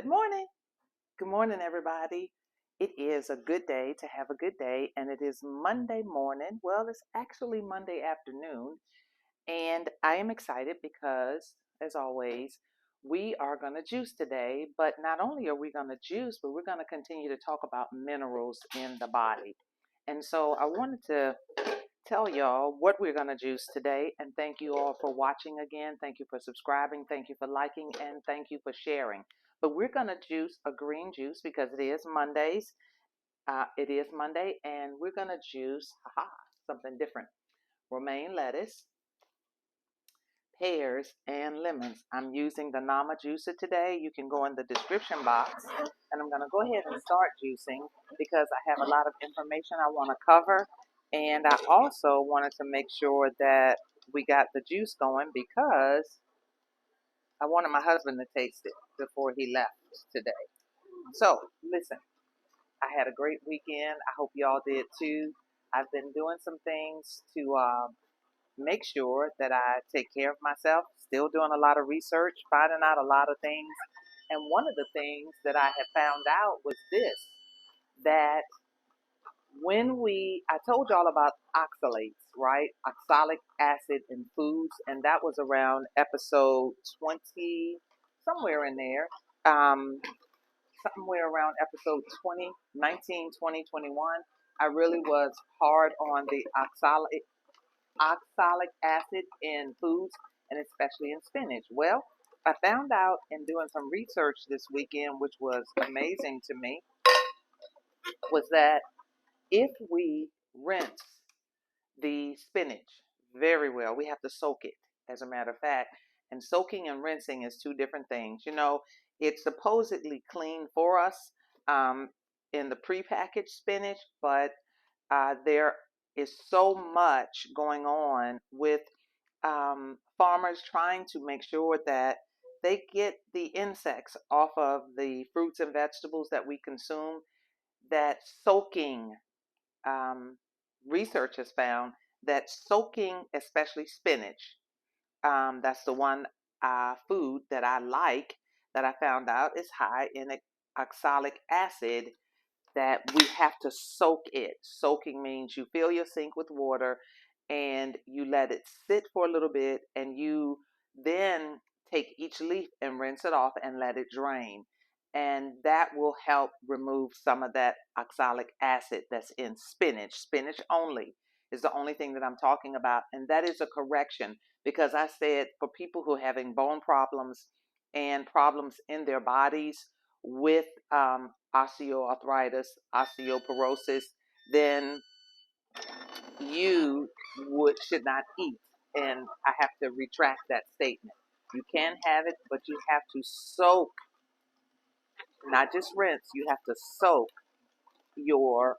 Good morning. Good morning, everybody. It is a good day to have a good day, and it is Monday morning. Well, it's actually Monday afternoon, and I am excited because, as always, we are going to juice today. But not only are we going to juice, but we're going to continue to talk about minerals in the body. And so I wanted to tell y'all what we're going to juice today. And thank you all for watching again. Thank you for subscribing. Thank you for liking. And thank you for sharing. But we're going to juice a green juice because it is Mondays. It is Monday. And we're going to juice something different. Romaine lettuce, pears, and lemons. I'm using the Nama juicer today. You can go in the description box. And I'm going to go ahead and start juicing because I have a lot of information I want to cover. And I also wanted to make sure that we got the juice going because I wanted my husband to taste it before he left today. So, listen, I had a great weekend. I hope y'all did too. I've been doing some things to make sure that I take care of myself. Still doing a lot of research, finding out a lot of things. And one of the things that I had found out was this, that I told y'all about oxalates, right? Oxalic acid in foods, and that was around episode 20, somewhere in there. Um, Somewhere around episode 20, 19, 20, 21. I really was hard on the oxalic acid in foods and especially in spinach. Well, I found out in doing some research this weekend, which was amazing to me, was that if we rinse the spinach very well, we have to soak it, as a matter of fact. And soaking and rinsing is two different things. It's supposedly clean for us um, in the prepackaged spinach, but there is so much going on with farmers trying to make sure that they get the insects off of the fruits and vegetables that we consume, that soaking, um, research has found that soaking, especially spinach, that's the one food that I like, that I found out is high in oxalic acid, that we have to soak it. Soaking means you fill your sink with water and you let it sit for a little bit, and you then take each leaf and rinse it off and let it drain. And that will help remove some of that oxalic acid that's in spinach. Spinach only is the only thing that I'm talking about. And that is a correction because I said for people who are having bone problems and problems in their bodies with osteoarthritis, osteoporosis, then you should not eat. And I have to retract that statement. You can have it, but you have to soak, not just rinse. You have to soak your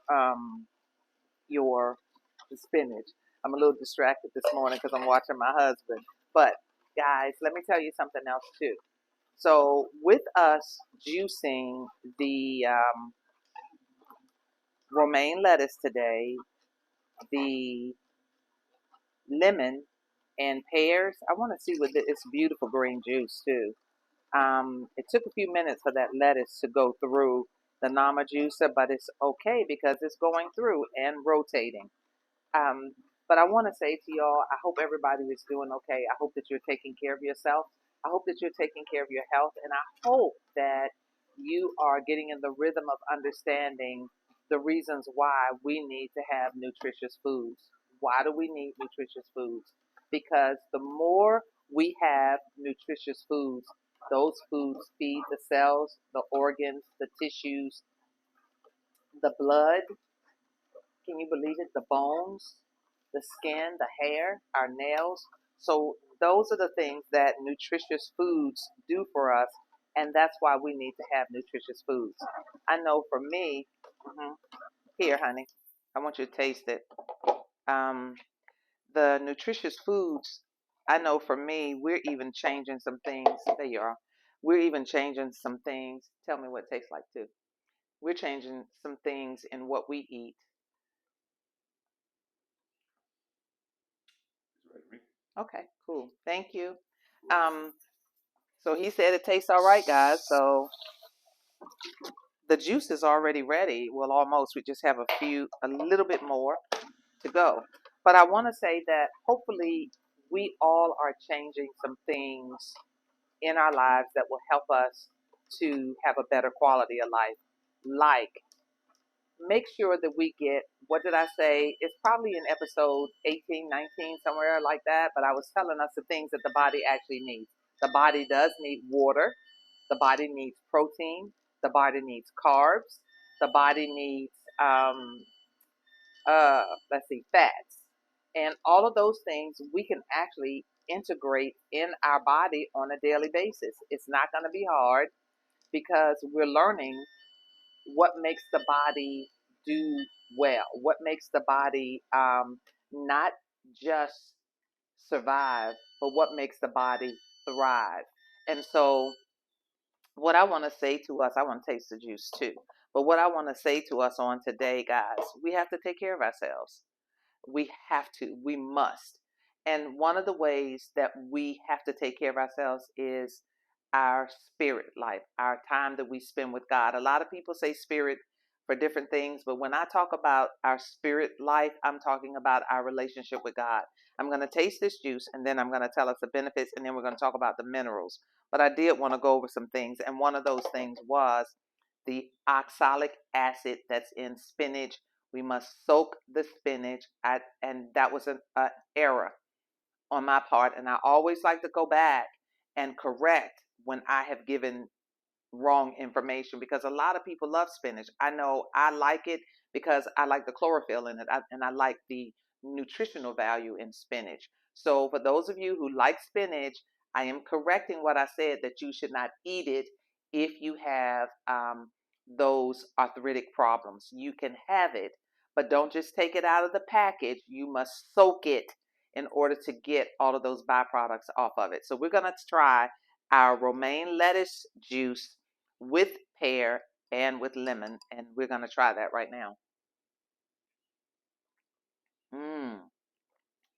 spinach. I'm a little distracted this morning because I'm watching my husband. But guys, let me tell you something else too. So with us juicing the romaine lettuce today, the lemon and pears, I want to see with it's beautiful green juice too. It took a few minutes for that lettuce to go through the Nama juicer, but it's okay because it's going through and rotating. But I want to say to y'all, I hope everybody is doing okay. I hope that you're taking care of yourself. I hope that you're taking care of your health. And I hope that you are getting in the rhythm of understanding the reasons why we need to have nutritious foods. Why do we need nutritious foods? Because the more we have nutritious foods, those foods feed the cells, the organs, the tissues, the blood. Can you believe it? The bones, the skin, the hair, our nails. So those are the things that nutritious foods do for us, and that's why we need to have nutritious foods. I know for me, here, honey, I want you to taste it. Um, the nutritious foods, I know for me, we're even changing some things. There you are. We're even changing some things. Tell me what it tastes like too. We're changing some things in what we eat. Okay, cool. Thank you. Um, so he said it tastes all right, guys. So The juice is already ready. Well, almost. We just have a little bit more to go. But I want to say that hopefully we all are changing some things in our lives that will help us to have a better quality of life. Like, make sure that we get, what did I say? It's probably in episode 18, 19, somewhere like that. But I was telling us the things that the body actually needs. The body does need water. The body needs protein. The body needs carbs. The body needs, fats. And all of those things we can actually integrate in our body on a daily basis. It's not going to be hard because we're learning what makes the body do well, what makes the body not just survive, but what makes the body thrive. And so, what I want to say to us, I want to taste the juice too. But what I want to say to us on today, guys, we have to take care of ourselves. We have to, we must. And one of the ways that we have to take care of ourselves is our spirit life, our time that we spend with God. A lot of people say spirit for different things, but when I talk about our spirit life, I'm talking about our relationship with God. I'm going to taste this juice and then I'm going to tell us the benefits and then we're going to talk about the minerals. But I did want to go over some things, and one of those things was the oxalic acid that's in spinach. We must soak the spinach, and that was an error on my part. And I always like to go back and correct when I have given wrong information, because a lot of people love spinach. I know I like it because I like the chlorophyll in it, and I like the nutritional value in spinach. So for those of you who like spinach, I am correcting what I said, that you should not eat it if you have those arthritic problems. You can have it, but don't just take it out of the package. You must soak it in order to get all of those byproducts off of it. So we're going to try our romaine lettuce juice with pear and with lemon, and we're going to try that right now.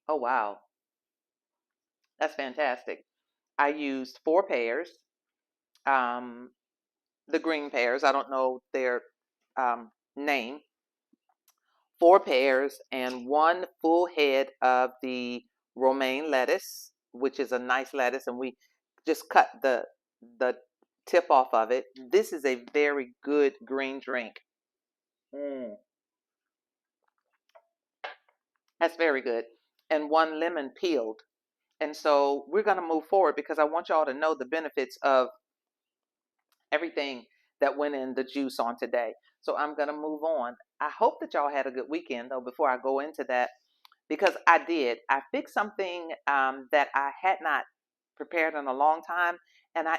Oh, wow. That's fantastic. I used 4 pears, um, the green pears. I don't know their name. 4 pears and 1 full head of the romaine lettuce, which is a nice lettuce, and we just cut the tip off of it. This is a very good green drink. That's very good. And 1 lemon peeled. And so we're going to move forward because I want y'all to know the benefits of everything that went in the juice on today. So I'm going to move on. I hope that y'all had a good weekend, though, before I go into that, because I did. I fixed something that I had not prepared in a long time. And I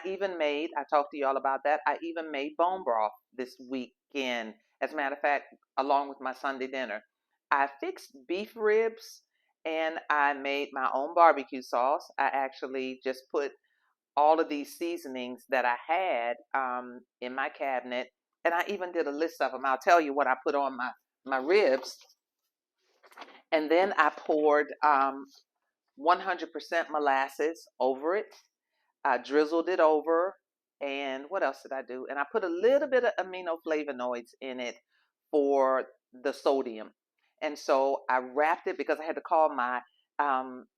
talked to y'all about that. I even made bone broth this weekend. As a matter of fact, along with my Sunday dinner, I fixed beef ribs and I made my own barbecue sauce. I actually just put all of these seasonings that I had in my cabinet, and I even did a list of them. I'll tell you what I put on my ribs. And then I poured 100% molasses over it. I drizzled it over. And what else did I do? And I put a little bit of amino flavonoids in it for the sodium. And so I wrapped it because I had to call my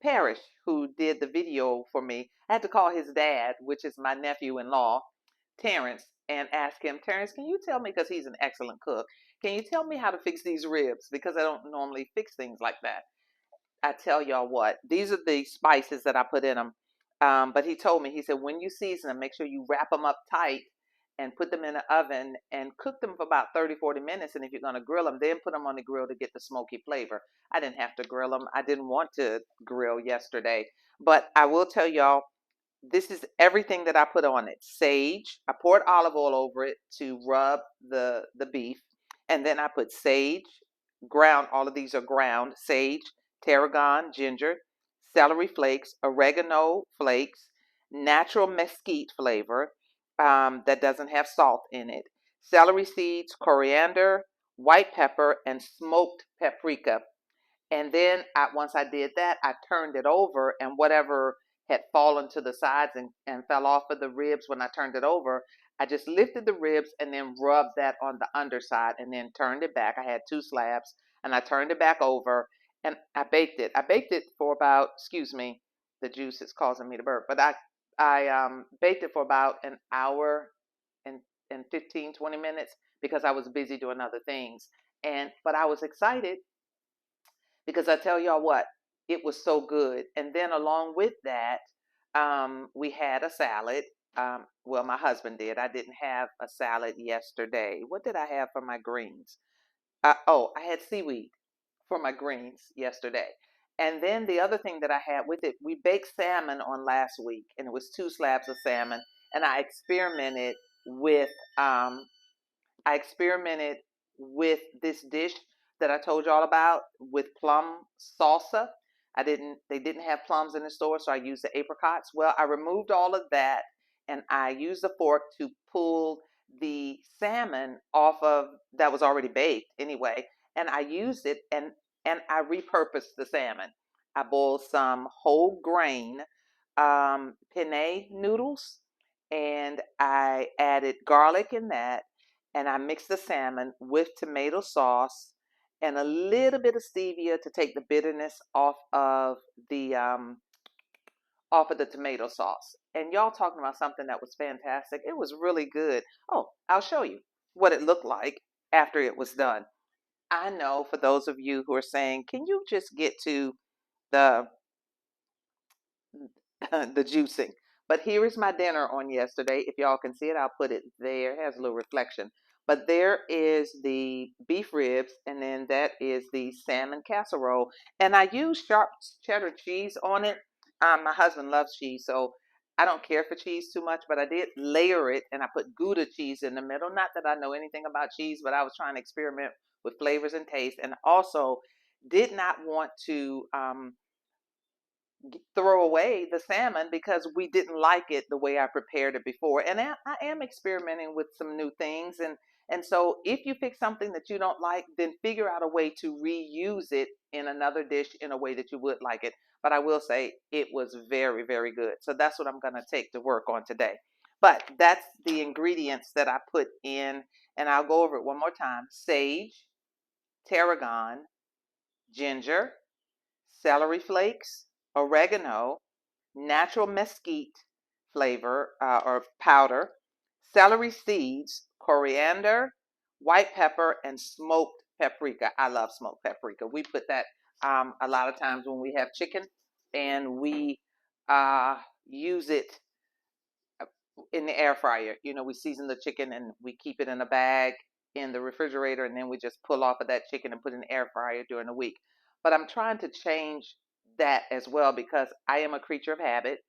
parish who did the video for me. I had to call his dad, which is my nephew-in-law, Terrence, and ask him, Terrence, can you tell me, because he's an excellent cook, can you tell me how to fix these ribs? Because I don't normally fix things like that. I tell y'all what, these are the spices that I put in them. But he told me, he said, when you season them, make sure you wrap them up tight and put them in the oven and cook them for about 30, 40 minutes. And if you're going to grill them, then put them on the grill to get the smoky flavor. I didn't have to grill them. I didn't want to grill yesterday. But I will tell y'all, this is everything that I put on it. Sage. I poured olive oil over it to rub the beef. And then I put sage, ground. All of these are ground. Sage, tarragon, ginger, celery flakes, oregano flakes, natural mesquite flavor that doesn't have salt in it, celery seeds, coriander, white pepper, and smoked paprika. And then once I did that, I turned it over, and whatever had fallen to the sides and fell off of the ribs when I turned it over. I just lifted the ribs and then rubbed that on the underside and then turned it back. I had two slabs and I turned it back over and I baked it. I baked it for about, excuse me, the juice is causing me to burp, but I baked it for about an hour and 15, 20 minutes because I was busy doing other things. But I was excited because I tell y'all what, it was so good. And then along with that, we had a salad. Well, my husband did. I didn't have a salad yesterday. What did I have for my greens? I had seaweed for my greens yesterday. And then the other thing that I had with it, we baked salmon on last week, and it was two slabs of salmon. And with um, I experimented with this dish that I told you all about with plum salsa. They didn't have plums in the store, so I used the apricots. Well, I removed all of that and I used a fork to pull the salmon off of that was already baked anyway. And I used it and I repurposed the salmon. I boiled some whole grain penne noodles and I added garlic in that and I mixed the salmon with tomato sauce and a little bit of stevia to take the bitterness the um, off of the tomato sauce. And y'all talking about something that was fantastic. It was really good. Oh, I'll show you what it looked like after it was done. I know for those of you who are saying, can you just get to the the juicing. But here is my dinner on yesterday. If y'all can see it, I'll put it there. It has a little reflection. But there is the beef ribs, and then that is the salmon casserole. And I use sharp cheddar cheese on it. My husband loves cheese, so I don't care for cheese too much, but I did layer it, and I put Gouda cheese in the middle. Not that I know anything about cheese, but I was trying to experiment with flavors and taste, and also did not want to throw away the salmon because we didn't like it the way I prepared it before. And I am experimenting with some new things. And so if you pick something that you don't like, then figure out a way to reuse it in another dish in a way that you would like it. But I will say it was very, very good. So that's what I'm going to take to work on today. But that's the ingredients that I put in. And I'll go over it one more time. Sage, tarragon, ginger, celery flakes, oregano, natural mesquite flavor or powder, celery seeds, coriander, white pepper, and smoked paprika. I love smoked paprika. We put that a lot of times when we have chicken, and we use it in the air fryer. You know, we season the chicken and we keep it in a bag in the refrigerator, and then we just pull off of that chicken and put it in the air fryer during the week. But I'm trying to change that as well because I am a creature of habit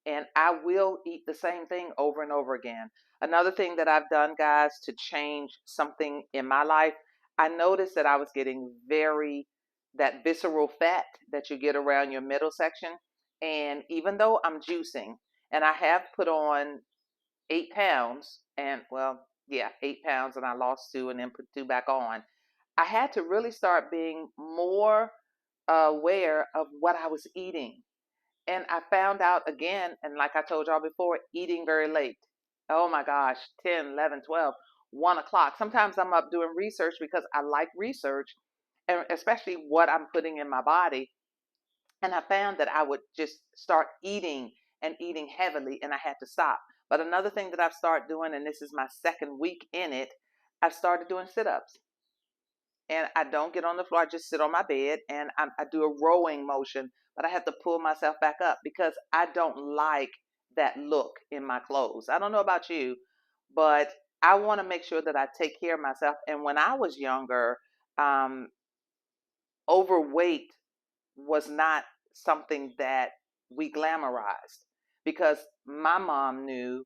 and I will eat the same thing over and over again. Another thing that I've done, guys, to change something in my life, I noticed that I was getting that visceral fat that you get around your middle section. And even though I'm juicing, and I have put on 8 pounds, and well, yeah, 8 pounds, and I lost two and then put two back on. I had to really start being more aware of what I was eating. And I found out again, and like I told y'all before, eating very late. Oh my gosh, 10, 11, 12, 1 o'clock. Sometimes I'm up doing research because I like research, and especially what I'm putting in my body. And I found that I would just start eating and eating heavily, and I had to stop. But another thing that I've started doing, and this is my second week in it, I've started doing sit ups. And I don't get on the floor, I just sit on my bed and I do a rowing motion, but I have to pull myself back up because I don't like that look in my clothes. I don't know about you, but I want to make sure that I take care of myself. And when I was younger, um, overweight was not something that we glamorized because my mom knew,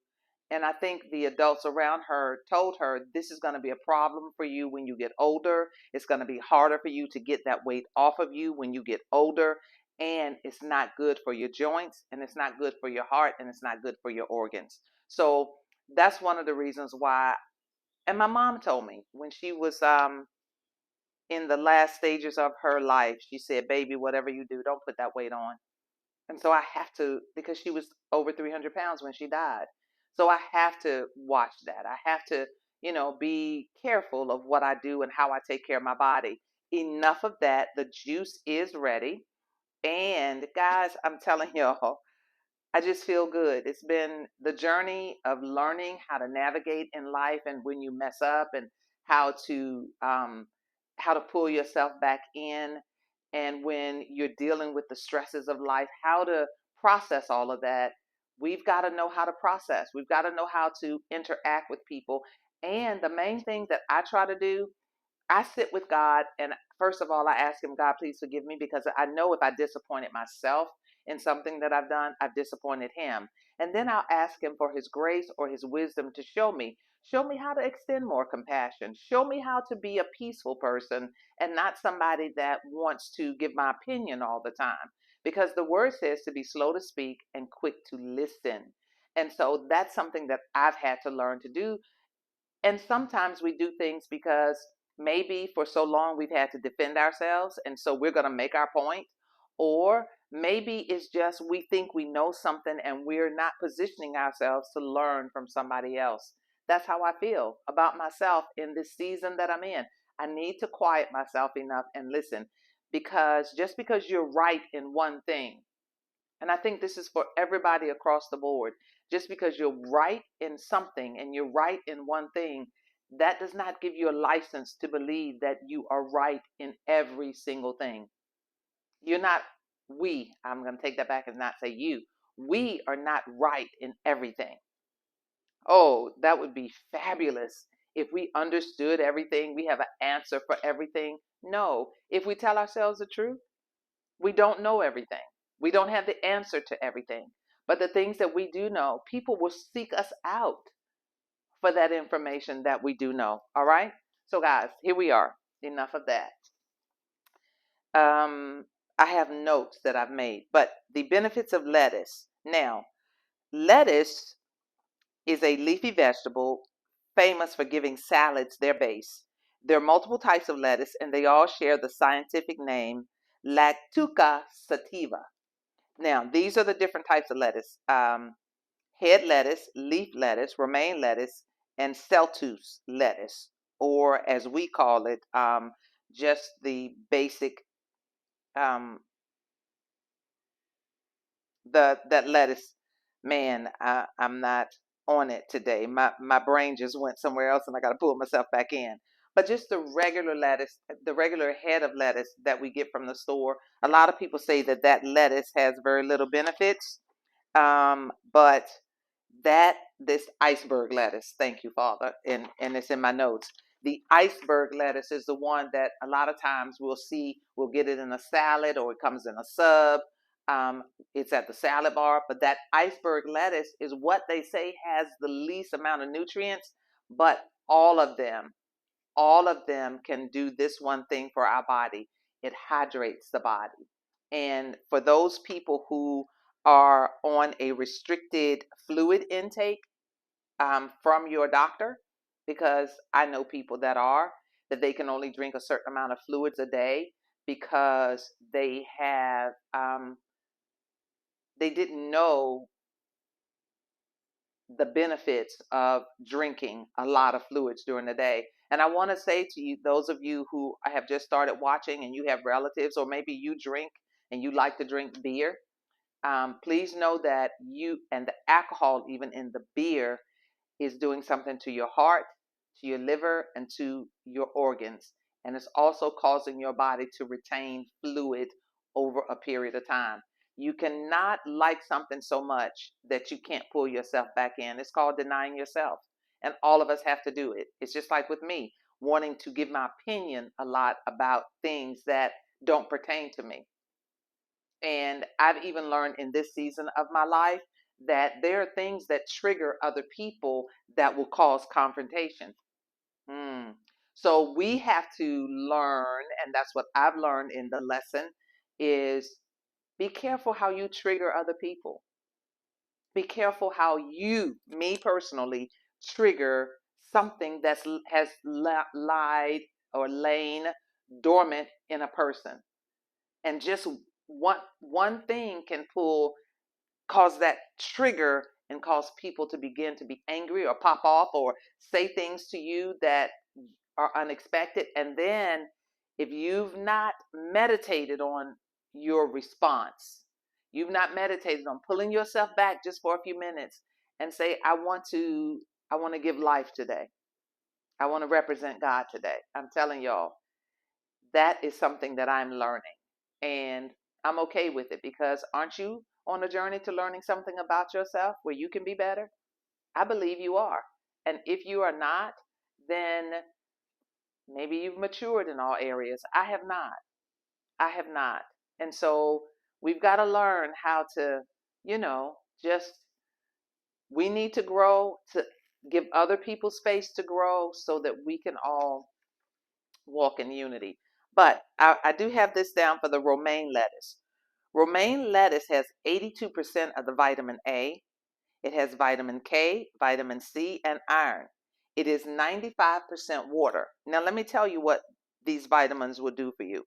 and I think the adults around her told her this is going to be a problem for you when you get older. It's going to be harder for you to get that weight off of you when you get older, and it's not good for your joints, and it's not good for your heart, and it's not good for your organs. So that's one of the reasons why. And my mom told me when she was in the last stages of her life, she said, baby, whatever you do, don't put that weight on. And so I have to, because she was over 300 pounds when she died. So I have to watch that. I have to, be careful of what I do and how I take care of my body. Enough of that. The juice is ready. And guys, I'm telling y'all, I just feel good. It's been the journey of learning how to navigate in life, and when you mess up, and how to um, how to pull yourself back in, and when you're dealing with the stresses of life, how to process all of that. We've got to know how to process. We've got to know how to interact with people. And the main thing that I try to do, I sit with God, and first of all, I ask Him, God, please forgive me, because I know if I disappointed myself in something that I've done, I've disappointed Him. And then I'll ask Him for His grace or His wisdom to show me. Show me how to extend more compassion. Show me how to be a peaceful person and not somebody that wants to give my opinion all the time. Because the word says to be slow to speak and quick to listen. And so that's something that I've had to learn to do. And sometimes we do things because maybe for so long we've had to defend ourselves, and so we're going to make our point. Or maybe it's just we think we know something and we're not positioning ourselves to learn from somebody else. That's how I feel about myself in this season that I'm in. I need to quiet myself enough and listen, because just because you're right in one thing, and I think this is for everybody across the board. Just because you're right in something and you're right in one thing, that does not give you a license to believe that you are right in every single thing. You're not, I'm going to take that back and not say you. We are not right in everything. Oh, that would be fabulous if we understood everything. We have an answer for everything. No, if we tell ourselves the truth, we don't know everything. We don't have the answer to everything. But the things that we do know, people will seek us out for that information that we do know. All right? So, guys, here we are. Enough of that. I have notes that I've made, but the benefits of lettuce. Now, lettuce is a leafy vegetable famous for giving salads their base. There are multiple types of lettuce, and they all share the scientific name Lactuca sativa. Now, these are the different types of lettuce: head lettuce, leaf lettuce, romaine lettuce, and celtuce lettuce, or as we call it, just the basic, um, that lettuce. Man, I'm not on it today. My brain just went somewhere else, and I got to pull myself back in. But just the regular lettuce, the regular head of lettuce that we get from the store. A lot of people say that lettuce has very little benefits. But this iceberg lettuce, thank you, Father, and it's in my notes. The iceberg lettuce is the one that a lot of times we'll get it in a salad, or it comes in a sub. Um, it's at the salad bar, but that iceberg lettuce is what they say has the least amount of nutrients, but all of them can do this one thing for our body. It hydrates the body. And for those people who are on a restricted fluid intake, from your doctor, because I know people that they can only drink a certain amount of fluids a day because they didn't know the benefits of drinking a lot of fluids during the day. And I want to say to you, those of you who have just started watching and you have relatives, or maybe you drink and you like to drink beer, please know that you and the alcohol, even in the beer, is doing something to your heart, to your liver, and to your organs. And it's also causing your body to retain fluid over a period of time. You cannot like something so much that you can't pull yourself back in. It's called denying yourself. And all of us have to do it. It's just like with me, wanting to give my opinion a lot about things that don't pertain to me. And I've even learned in this season of my life that there are things that trigger other people that will cause confrontation. Mm. So we have to learn, and that's what I've learned in the lesson, is be careful how you trigger other people. Be careful how you, me personally, trigger something has lied or lain dormant in a person. And just one thing can cause that trigger and cause people to begin to be angry or pop off or say things to you that are unexpected. And then if you've not meditated on your response, you've not meditated on pulling yourself back just for a few minutes and say, I want to give life today. I want to represent God today. I'm telling y'all, that is something that I'm learning. And I'm okay with it because aren't you on a journey to learning something about yourself where you can be better? I believe you are. And if you are not, then maybe you've matured in all areas. I have not. I have not. And so we've got to learn how to, you know, just we need to grow to give other people space to grow so that we can all walk in unity. But I do have this down for the romaine lettuce. Romaine lettuce has 82% of the vitamin A. It has vitamin K, vitamin C, and iron. It is 95% water. Now, let me tell you what these vitamins will do for you.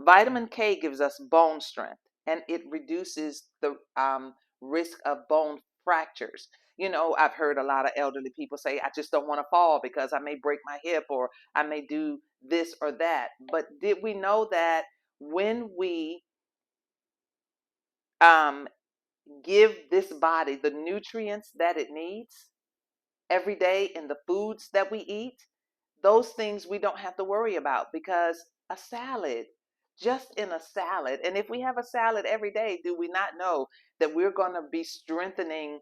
Vitamin K gives us bone strength and it reduces the risk of bone fractures. You know, I've heard a lot of elderly people say, I just don't want to fall because I may break my hip or I may do this or that. But did we know that when we um, give this body the nutrients that it needs every day in the foods that we eat, those things we don't have to worry about because a salad, just in a salad, and if we have a salad every day, do we not know that we're going to be strengthening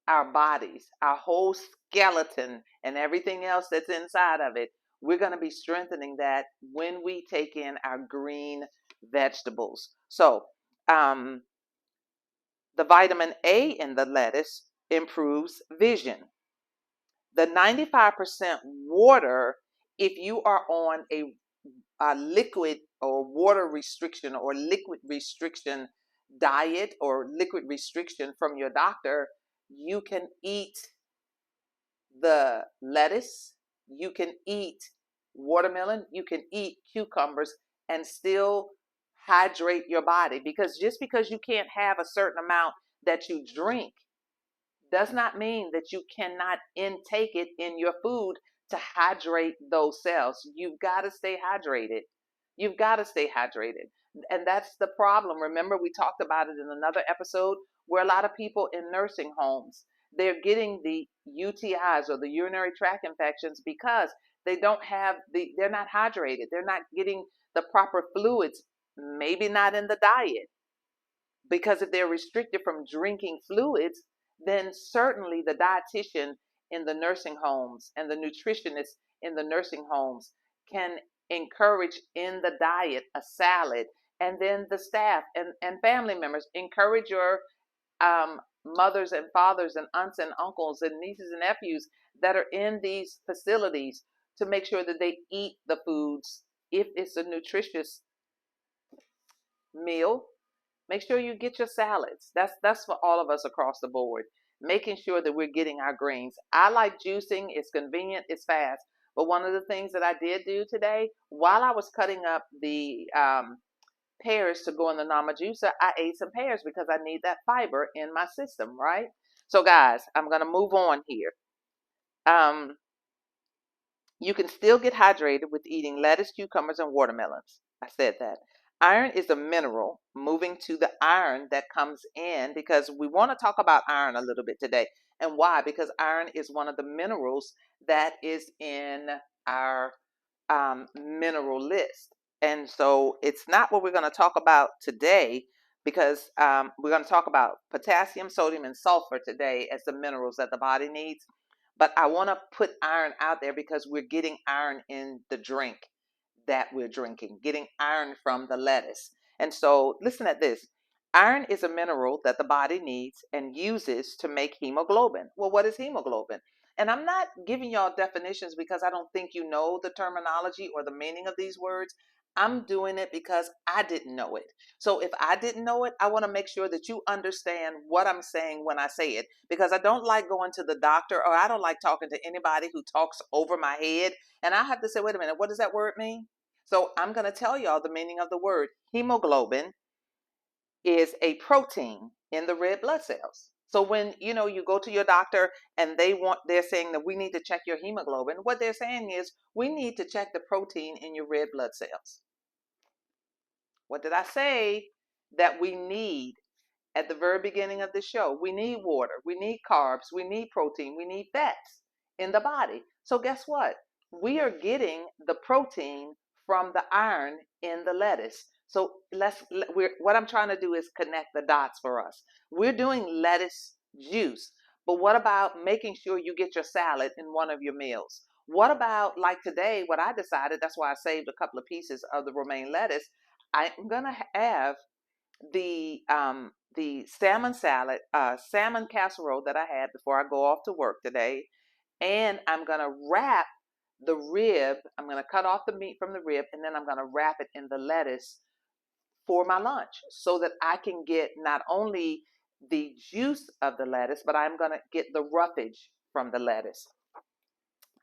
our bodies, our whole skeleton, and everything else that's inside of it? We're going to be strengthening that when we take in our green vegetables. So, the vitamin A in the lettuce improves vision. The 95% water, if you are on a liquid or water restriction or liquid restriction diet or liquid restriction from your doctor, you can eat the lettuce, you can eat watermelon, you can eat cucumbers and still hydrate your body. Because just because you can't have a certain amount that you drink does not mean that you cannot intake it in your food to hydrate those cells. You've got to stay hydrated. You've got to stay hydrated. And that's the problem. Remember, we talked about it in another episode where a lot of people in nursing homes, they're getting the UTIs or the urinary tract infections because they're not hydrated. They're not getting the proper fluids, maybe not in the diet. Because if they're restricted from drinking fluids, then certainly the dietitian in the nursing homes and the nutritionist in the nursing homes can encourage in the diet a salad. And then the staff and family members encourage your mothers and fathers and aunts and uncles and nieces and nephews that are in these facilities to make sure that they eat the foods. If it's a nutritious meal, make sure you get your salads. That's for all of us across the board. Making sure that we're getting our greens. I like juicing. It's convenient. It's fast. But one of the things that I did do today, while I was cutting up the pears to go in the Nama juicer, I ate some pears because I need that fiber in my system, right? So, guys, I'm going to move on here. Um, you can still get hydrated with eating lettuce, cucumbers, and watermelons. I said that. Iron is a mineral. Moving to the iron that comes in, because we want to talk about iron a little bit today. And why? Because iron is one of the minerals that is in our mineral list. And so it's not what we're going to talk about today because we're going to talk about potassium, sodium, and sulfur today as the minerals that the body needs. But I want to put iron out there because we're getting iron in the drink that we're drinking, getting iron from the lettuce. And so listen at this. Iron is a mineral that the body needs and uses to make hemoglobin. Well, what is hemoglobin? And I'm not giving y'all definitions because I don't think you know the terminology or the meaning of these words. I'm doing it because I didn't know it. So if I didn't know it, I want to make sure that you understand what I'm saying when I say it, because I don't like going to the doctor or I don't like talking to anybody who talks over my head. And I have to say, wait a minute, what does that word mean? So I'm going to tell y'all the meaning of the word. Hemoglobin is a protein in the red blood cells. So when you go to your doctor and they're saying that we need to check your hemoglobin, what they're saying is we need to check the protein in your red blood cells. What did I say that we need at the very beginning of the show? We need water, we need carbs, we need protein, we need fats in the body. So guess what? We are getting the protein from the iron in the lettuce. So what I'm trying to do is connect the dots for us. We're doing lettuce juice, but what about making sure you get your salad in one of your meals? What about, like today, what I decided, that's why I saved a couple of pieces of the romaine lettuce. I'm gonna have the salmon salad, salmon casserole that I had before I go off to work today, and I'm gonna wrap the rib. I'm gonna cut off the meat from the rib, and then I'm gonna wrap it in the lettuce for my lunch, so that I can get not only the juice of the lettuce, but I'm gonna get the roughage from the lettuce.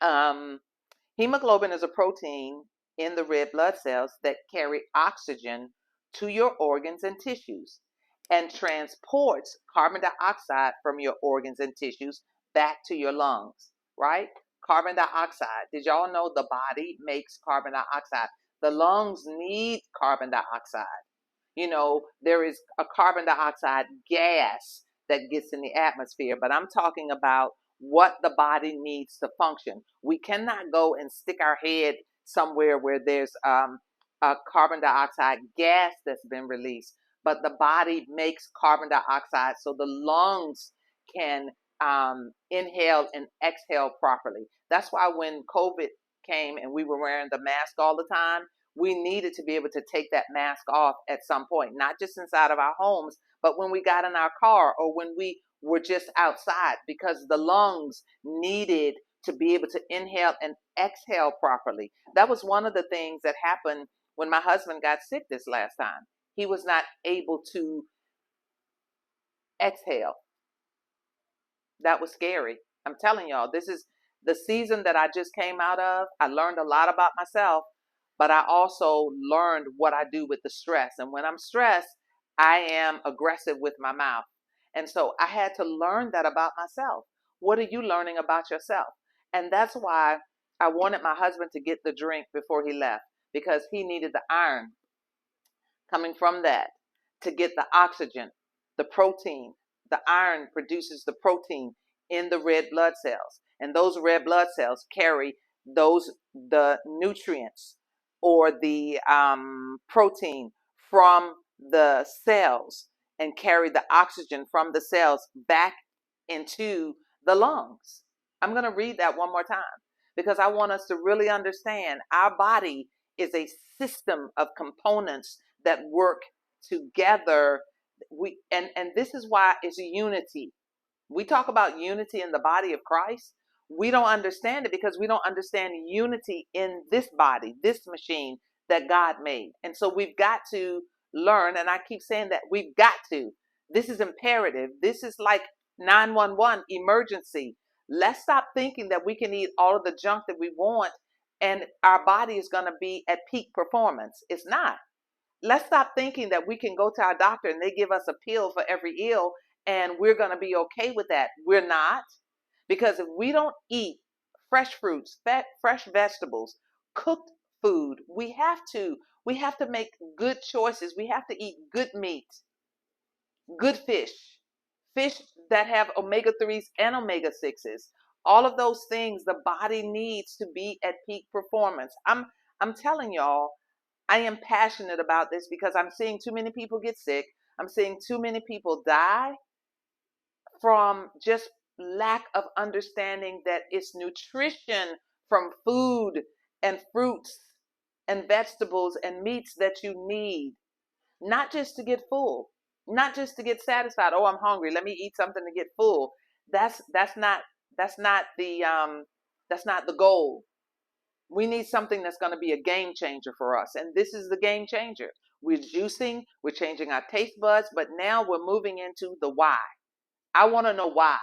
Um, Hemoglobin is a protein in the red blood cells that carry oxygen to your organs and tissues and transports carbon dioxide from your organs and tissues back to your lungs, right? Carbon dioxide. Did y'all know the body makes carbon dioxide? The lungs need carbon dioxide. There is a carbon dioxide gas that gets in the atmosphere, but I'm talking about what the body needs to function. We cannot go and stick our head somewhere where there's a carbon dioxide gas that's been released, but the body makes carbon dioxide so the lungs can inhale and exhale properly. That's why when COVID came and we were wearing the mask all the time, we needed to be able to take that mask off at some point, not just inside of our homes, but when we got in our car or when we were just outside, because the lungs needed to be able to inhale and exhale properly. That was one of the things that happened when my husband got sick this last time. He was not able to exhale. That was scary. I'm telling y'all, this is the season that I just came out of. I learned a lot about myself, but I also learned what I do with the stress. And when I'm stressed, I am aggressive with my mouth. And so I had to learn that about myself. What are you learning about yourself? And that's why I wanted my husband to get the drink before he left, because he needed the iron coming from that to get the oxygen, the protein. The iron produces the protein in the red blood cells, and those red blood cells carry the nutrients or the protein from the cells and carry the oxygen from the cells back into the lungs. I'm going to read that one more time because I want us to really understand our body is a system of components that work together. And this is why it's unity. We talk about unity in the body of Christ. We don't understand it because we don't understand unity in this body, this machine that God made. And so we've got to learn, and I keep saying that we've got to. This is imperative. This is like 911 emergency. Let's stop thinking that we can eat all of the junk that we want and our body is going to be at peak performance. It's not. Let's stop thinking that we can go to our doctor and they give us a pill for every ill and we're going to be okay with that. We're not. Because if we don't eat fresh fruits, fresh vegetables, cooked food, we have to make good choices. We have to eat good meat, good fish that have omega 3s and omega 6s. All of those things the body needs to be at peak performance. I'm telling y'all, I am passionate about this because I'm seeing too many people get sick. I'm seeing too many people die from just lack of understanding that it's nutrition from food and fruits and vegetables and meats that you need, not just to get full, not just to get satisfied. Oh, I'm hungry. Let me eat something to get full. That's not the goal. We need something that's going to be a game changer for us. And this is the game changer. We're juicing, we're changing our taste buds, but now we're moving into the why. I want to know why.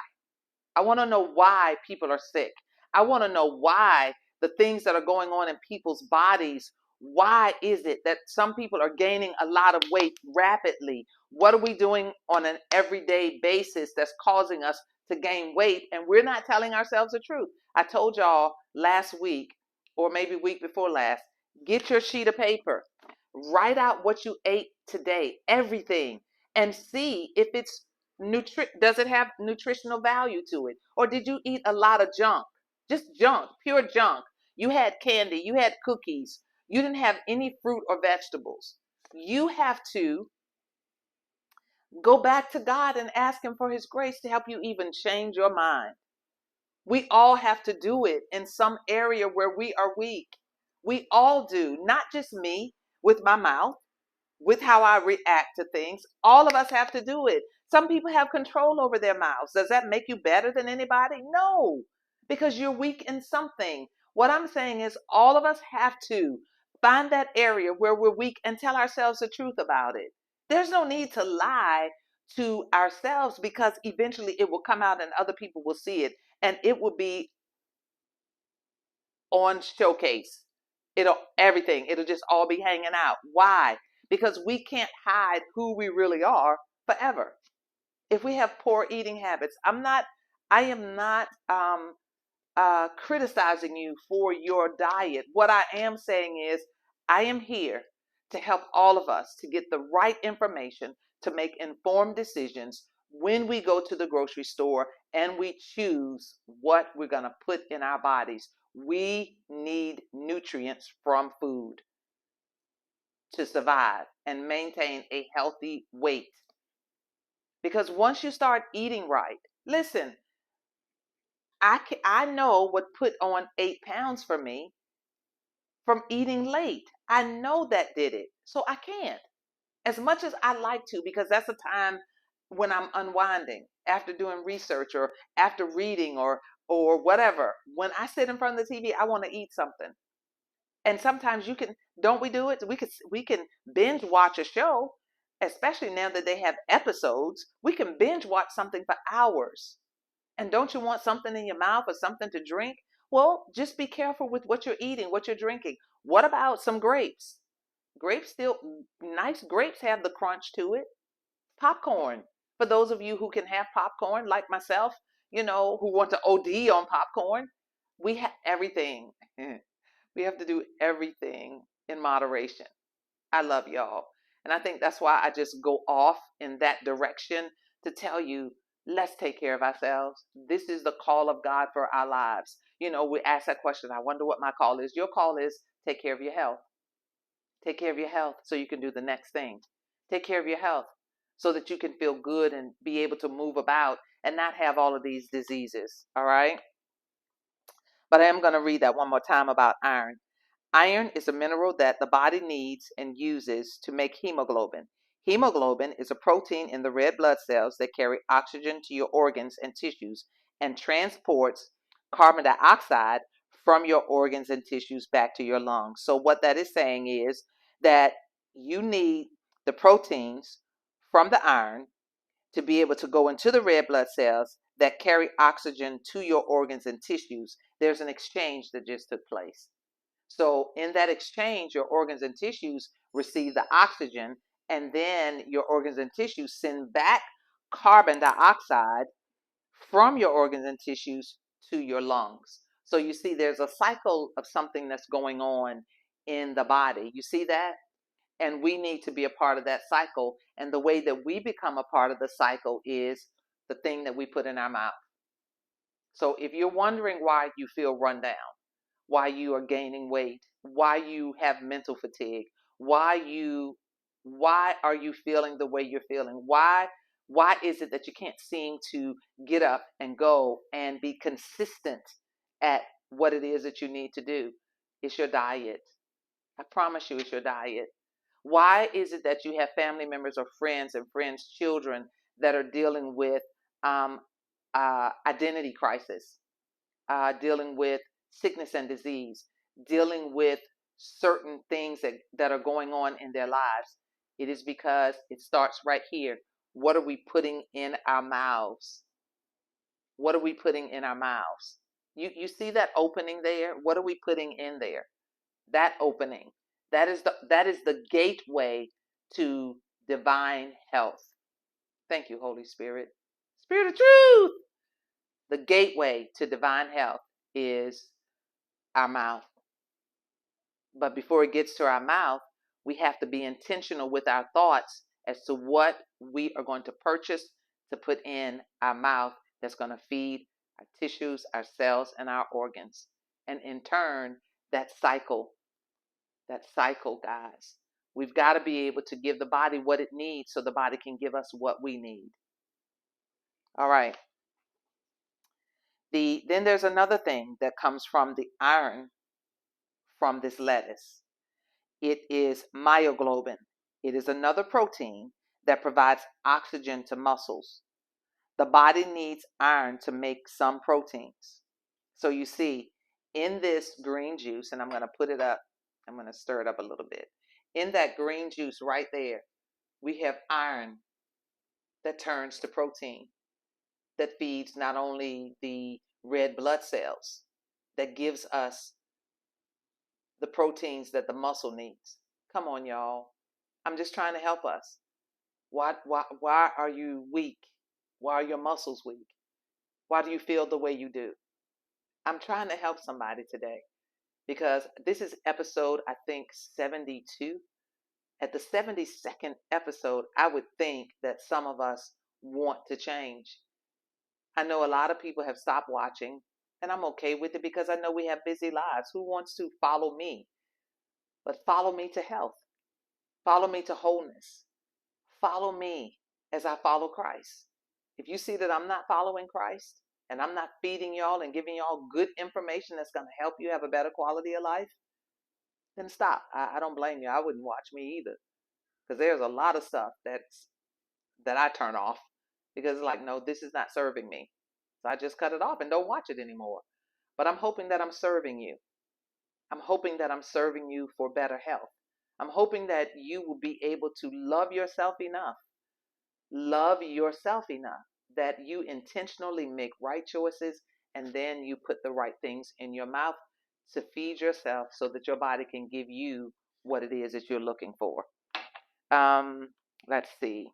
I want to know why people are sick. I want to know why the things that are going on in people's bodies, Why is it that some people are gaining a lot of weight rapidly? What are we doing on an everyday basis that's causing us to gain weight? And we're not telling ourselves the truth. I told y'all last week, or maybe week before last, get your sheet of paper, write out what you ate today, everything, and see if it's does it have nutritional value to it? Or did you eat a lot of junk? Just junk, pure junk. You had candy, you had cookies, you didn't have any fruit or vegetables. You have to go back to God and ask Him for His grace to help you even change your mind. We all have to do it in some area where we are weak. We all do, not just me with my mouth, with how I react to things. All of us have to do it. Some people have control over their mouths. Does that make you better than anybody? No, because you're weak in something. What I'm saying is all of us have to find that area where we're weak and tell ourselves the truth about it. There's no need to lie to ourselves, because eventually it will come out and other people will see it and it will be on showcase. It'll just all be hanging out. Why? Because we can't hide who we really are forever. If we have poor eating habits, I am not criticizing you for your diet. What I am saying is, I am here to help all of us to get the right information to make informed decisions when we go to the grocery store and we choose what we're going to put in our bodies. We need nutrients from food to survive and maintain a healthy weight. Because once you start eating right, listen, I know what put on 8 pounds for me from eating late. I know that did it. So I can't. As much as I like to, because that's a time when I'm unwinding after doing research or after reading or whatever. When I sit in front of the TV, I want to eat something. And sometimes you can, don't we do it? We can binge watch a show, especially now that they have episodes. We can binge watch something for hours. And don't you want something in your mouth or something to drink? Well, just be careful with what you're eating, what you're drinking. What about some grapes? Grapes still, nice grapes have the crunch to it. Popcorn. For those of you who can have popcorn, like myself, who want to OD on popcorn, we have everything. We have to do everything in moderation. I love y'all. And I think that's why I just go off in that direction to tell you, let's take care of ourselves. This is the call of God for our lives. We ask that question. I wonder what my call is. Your call is take care of your health. Take care of your health so you can do the next thing. Take care of your health so that you can feel good and be able to move about and not have all of these diseases. All right. But I am going to read that one more time about iron. Iron is a mineral that the body needs and uses to make hemoglobin. Hemoglobin is a protein in the red blood cells that carry oxygen to your organs and tissues and transports carbon dioxide from your organs and tissues back to your lungs. So what that is saying is that you need the proteins from the iron to be able to go into the red blood cells that carry oxygen to your organs and tissues. There's an exchange that just took place. So in that exchange, your organs and tissues receive the oxygen, and then your organs and tissues send back carbon dioxide from your organs and tissues to your lungs. So you see, there's a cycle of something that's going on in the body. You see that? And we need to be a part of that cycle. And the way that we become a part of the cycle is the thing that we put in our mouth. So if you're wondering why you feel run down, why you are gaining weight, why you have mental fatigue, why are you feeling the way you're feeling? Why is it that you can't seem to get up and go and be consistent at what it is that you need to do? It's your diet. I promise you, it's your diet. Why is it that you have family members or friends and friends' children that are dealing with identity crisis, dealing with sickness and disease, dealing with certain things that are going on in their lives? It is because it starts right here. What are we putting in our mouths? What are we putting in our mouths? You see that opening there? What are we putting in there? That opening, That is the gateway to divine health. Thank you, Holy Spirit. Spirit of truth. The gateway to divine health is our mouth. But before it gets to our mouth, we have to be intentional with our thoughts as to what we are going to purchase to put in our mouth that's going to feed our tissues, our cells, and our organs. And in turn, that cycle, guys, we've got to be able to give the body what it needs so the body can give us what we need. All right. Then there's another thing that comes from the iron from this lettuce. It is myoglobin. It is another protein that provides oxygen to muscles. The body needs iron to make some proteins. So you see, in this green juice, and I'm going to put it up, I'm going to stir it up a little bit. In that green juice right there, we have iron that turns to protein, that feeds not only the red blood cells, that gives us the proteins that the muscle needs. Come on, y'all. I'm just trying to help us. Why are you weak? Why are your muscles weak? Why do you feel the way you do? I'm trying to help somebody today because this is episode, I think, 72. At the 72nd episode, I would think that some of us want to change. I know a lot of people have stopped watching, and I'm okay with it because I know we have busy lives. Who wants to follow me? But follow me to health. Follow me to wholeness. Follow me as I follow Christ. If you see that I'm not following Christ and I'm not feeding y'all and giving y'all good information that's going to help you have a better quality of life, then stop. I don't blame you. I wouldn't watch me either because there's a lot of stuff that I turn off because it's like, no, this is not serving me. So I just cut it off and don't watch it anymore. But I'm hoping that I'm serving you. I'm hoping that I'm serving you for better health. I'm hoping that you will be able to love yourself enough that you intentionally make right choices and then you put the right things in your mouth to feed yourself so that your body can give you what it is that you're looking for. Let's see.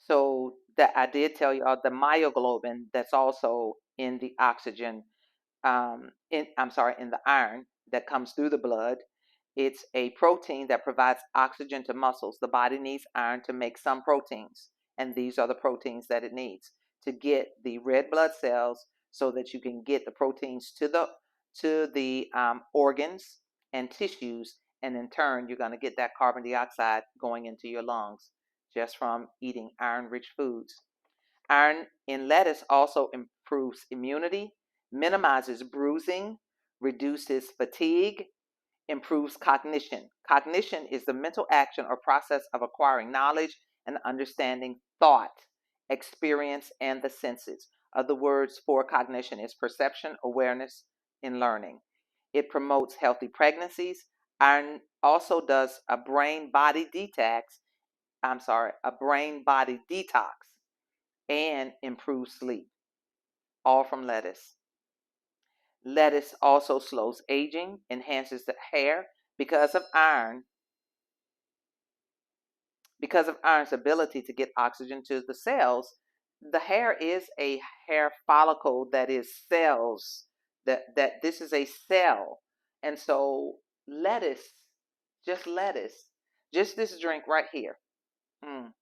So that I did tell you the myoglobin that's also in the oxygen, in the iron that comes through the blood. It's a protein that provides oxygen to muscles. The body needs iron to make some proteins, and these are the proteins that it needs to get the red blood cells so that you can get the proteins to the organs and tissues, and in turn, you're going to get that carbon dioxide going into your lungs just from eating iron-rich foods. Iron in lettuce also improves immunity, minimizes bruising, reduces fatigue, improves cognition. Cognition is the mental action or process of acquiring knowledge and understanding thought, experience, and the senses. Other words for cognition is perception, awareness, and learning. It promotes healthy pregnancies. Iron also does a brain body detox and improves sleep, all from lettuce. Lettuce also slows aging, enhances the hair because of iron, because of iron's ability to get oxygen to the cells. The hair is a hair follicle that is cells. That this is a cell, and so lettuce, just this drink right here. Mm,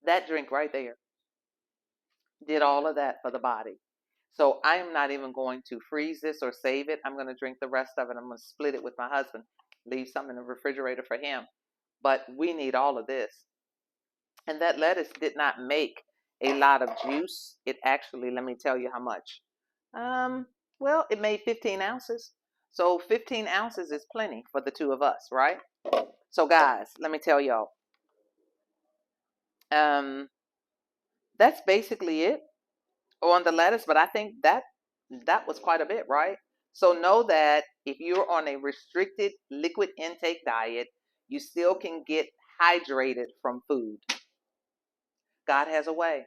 that drink right there did all of that for the body. So I am not even going to freeze this or save it. I'm going to drink the rest of it. I'm going to split it with my husband, leave some in the refrigerator for him. But we need all of this. And that lettuce did not make a lot of juice. It actually, let me tell you how much. Well, it made 15 ounces. So 15 ounces is plenty for the two of us, right? So guys, let me tell y'all. That's basically it on the lettuce, but I think that was quite a bit, right? So know that if you're on a restricted liquid intake diet, you still can get hydrated from food. God has a way.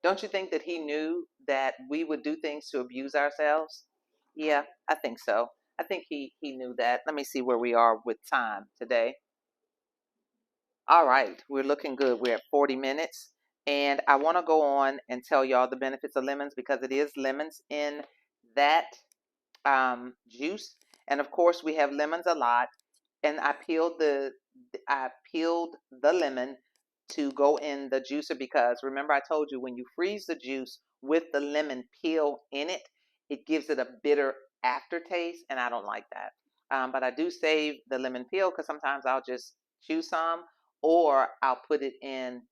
Don't you think that he knew that we would do things to abuse ourselves? Yeah, I think so. I think he knew that. Let me see where we are with time today. All right, we're looking good. We're at 40 minutes. And I want to go on and tell y'all the benefits of lemons because it is lemons in that juice. And of course, we have lemons a lot. And I peeled the lemon to go in the juicer because remember I told you when you freeze the juice with the lemon peel in it, it gives it a bitter aftertaste, and I don't like that. But I do save the lemon peel because sometimes I'll just chew some, or I'll put it in.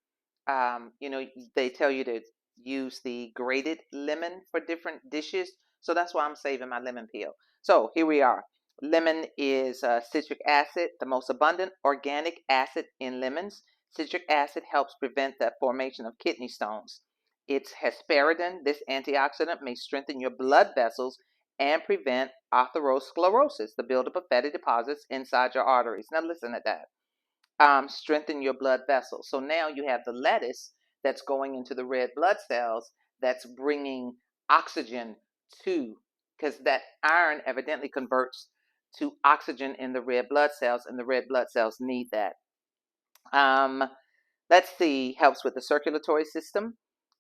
You know, they tell you to use the grated lemon for different dishes, so that's why I'm saving my lemon peel. So here we are. Lemon is citric acid, the most abundant organic acid in lemons. Citric acid helps prevent the formation of kidney stones. It's hesperidin. This antioxidant may strengthen your blood vessels and prevent atherosclerosis, the buildup of fatty deposits inside your arteries. Now listen to that. Strengthen your blood vessels. So now you have the lettuce that's going into the red blood cells that's bringing oxygen to, because that iron evidently converts to oxygen in the red blood cells, and the red blood cells need that. Um, let's see, helps with the circulatory system,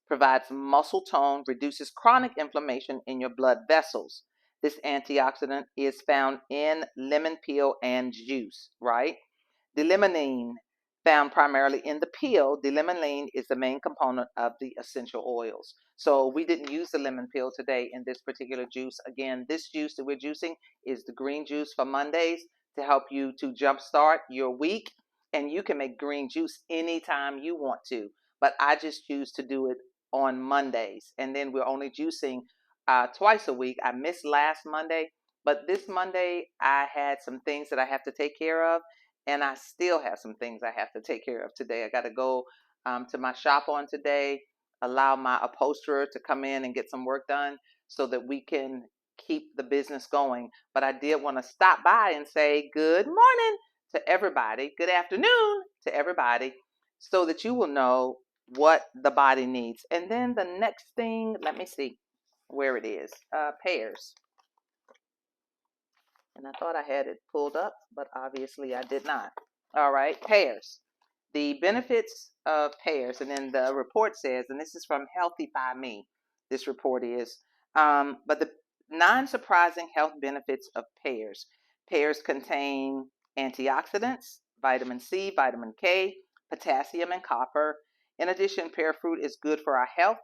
provides muscle tone, reduces chronic inflammation in your blood vessels. This antioxidant is found in lemon peel and juice, right? The limonene, found primarily in the peel, the limonene is the main component of the essential oils. So we didn't use the lemon peel today in this particular juice. Again, this juice that we're juicing is the green juice for Mondays to help you to jumpstart your week. And you can make green juice anytime you want to, but I just choose to do it on Mondays. And then we're only juicing twice a week. I missed last Monday, but this Monday I had some things that I have to take care of, and I still have some things I have to take care of today. I got to go to my shop on today, allow my upholsterer to come in and get some work done so that we can keep the business going. But I did want to stop by and say good morning to everybody, good afternoon to everybody, so that you will know what the body needs. And then the next thing, let me see where it is. Pears. And I thought I had it pulled up, but obviously I did not. All right, pears. The benefits of pears, and then the report says, and this is from Healthify Me, this report is, but the non-surprising health benefits of pears. Pears contain antioxidants, vitamin C, vitamin K, potassium, and copper. In addition, pear fruit is good for our health.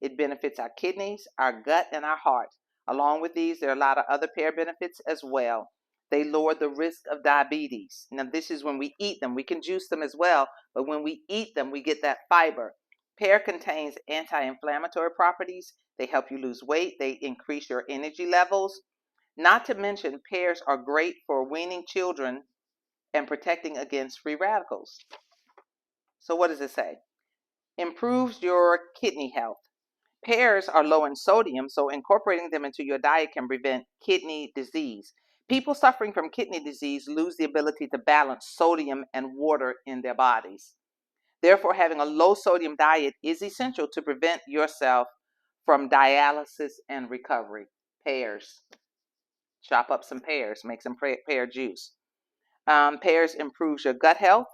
It benefits our kidneys, our gut, and our heart. Along with these, there are a lot of other pear benefits as well. They lower the risk of diabetes. Now, this is when we eat them. We can juice them as well, but when we eat them, we get that fiber. Pear contains anti-inflammatory properties. They help you lose weight. They increase your energy levels. Not to mention, pears are great for weaning children and protecting against free radicals. So what does it say? Improves your kidney health. Pears are low in sodium, so incorporating them into your diet can prevent kidney disease. People suffering from kidney disease lose the ability to balance sodium and water in their bodies. Therefore, having a low sodium diet is essential to prevent yourself from dialysis and recovery. Pears. Chop up some pears, make some pear juice. Pears improves your gut health,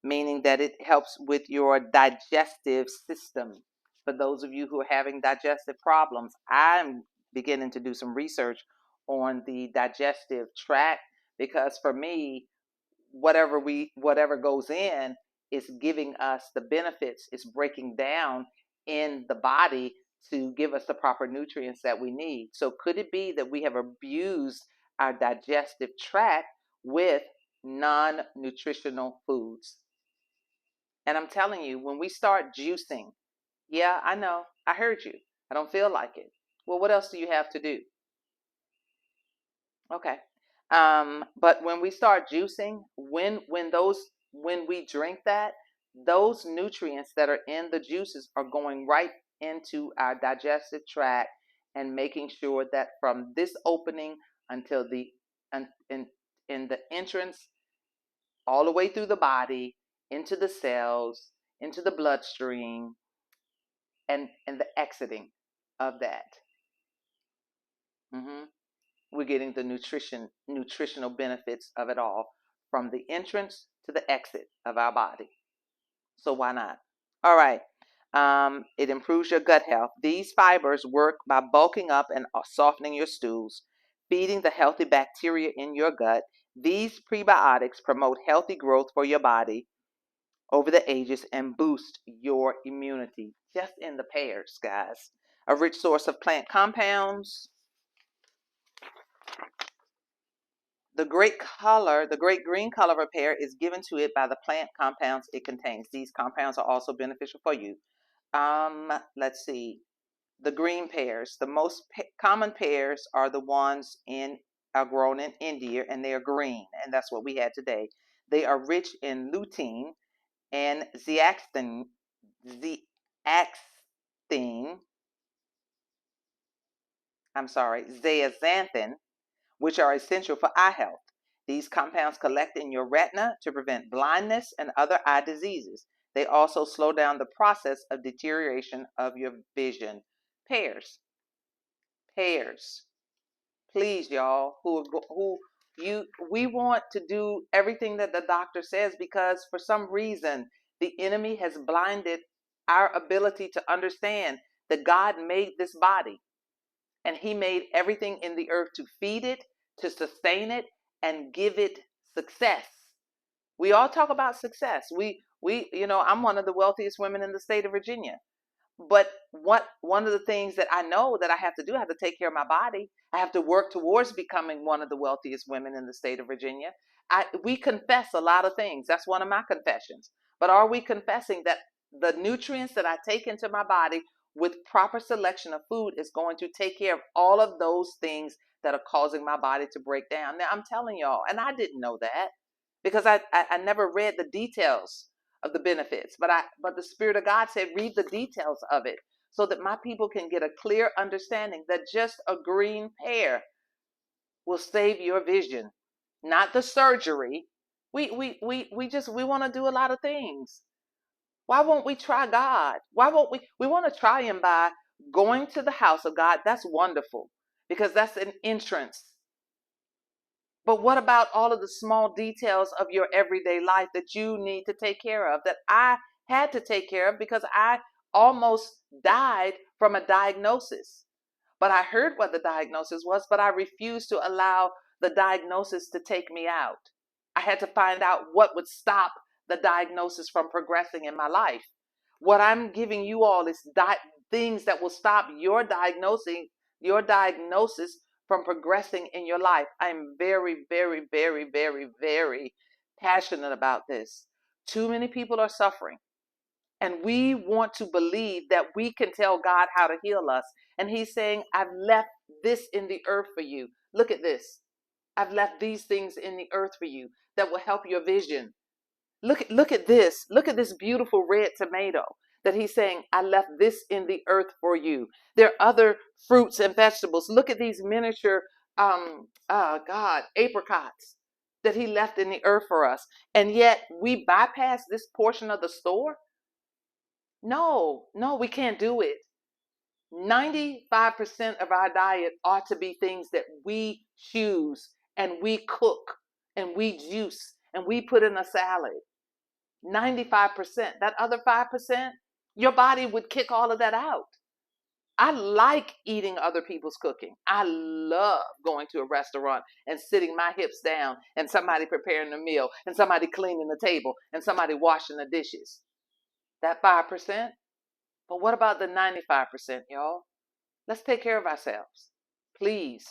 meaning that it helps with your digestive system. For those of you who are having digestive problems, I'm beginning to do some research on the digestive tract because for me, whatever goes in is giving us the benefits, it's breaking down in the body to give us the proper nutrients that we need. So could it be that we have abused our digestive tract with non-nutritional foods? And I'm telling you, when we start juicing, yeah, I know, I heard you. I don't feel like it. Well, what else do you have to do? Okay. But when we start juicing, when we drink that, those nutrients that are in the juices are going right into our digestive tract and making sure that from this opening until in the entrance all the way through the body, into the cells, into the bloodstream, and the exiting of that. hmm We're getting the nutritional benefits of it all from the entrance to the exit of our body. So why not? All right. It improves your gut health. These fibers work by bulking up and softening your stools, feeding the healthy bacteria in your gut. These prebiotics promote healthy growth for your body over the ages and boost your immunity. Just in the pears, guys. A rich source of plant compounds. The great green color of a pear is given to it by the plant compounds it contains. These compounds are also beneficial for you. Let's see. The green pears. The most common pears are the ones are grown in India, and they are green, and that's what we had today. They are rich in lutein and zeaxanthin, zeaxanthin, which are essential for eye health. These compounds collect in your retina to prevent blindness and other eye diseases. They also slow down the process of deterioration of your vision. Pears. Pears. Please, y'all, we want to do everything that the doctor says, because for some reason the enemy has blinded our ability to understand that God made this body, and he made everything in the earth to feed it, to sustain it, and give it success. We all talk about success. I'm one of the wealthiest women in the state of Virginia. But one of the things that I know that I have to do, I have to take care of my body. I have to work towards becoming one of the wealthiest women in the state of Virginia. We confess a lot of things. That's one of my confessions. But are we confessing that the nutrients that I take into my body with proper selection of food is going to take care of all of those things that are causing my body to break down? Now, I'm telling y'all, and I didn't know that because I never read the details of the benefits, but the Spirit of God said read the details of it so that my people can get a clear understanding that just a green pear will save your vision, not the surgery. We want to do a lot of things. Why won't we try God? Why won't we want to try him by going to the house of God? That's wonderful, because that's an entrance. But what about all of the small details of your everyday life that you need to take care of, that I had to take care of because I almost died from a diagnosis? But I heard what the diagnosis was, but I refused to allow the diagnosis to take me out. I had to find out what would stop the diagnosis from progressing in my life. What I'm giving you all is things that will stop your diagnosis from progressing in your life. I'm very, very, very, very, very passionate about this. Too many people are suffering, and we want to believe that we can tell God how to heal us. And he's saying, I've left this in the earth for you. Look at this. I've left these things in the earth for you that will help your vision. Look at this. Look at this beautiful red tomato that he's saying, I left this in the earth for you. There are other fruits and vegetables. Look at these miniature, apricots that he left in the earth for us. And yet we bypass this portion of the store. No, we can't do it. 95% of our diet ought to be things that we choose and we cook and we juice and we put in a salad. 95%. That other 5%, your body would kick all of that out. I like eating other people's cooking. I love going to a restaurant and sitting my hips down and somebody preparing the meal and somebody cleaning the table and somebody washing the dishes. That 5%. But what about the 95%, y'all? Let's take care of ourselves. Please,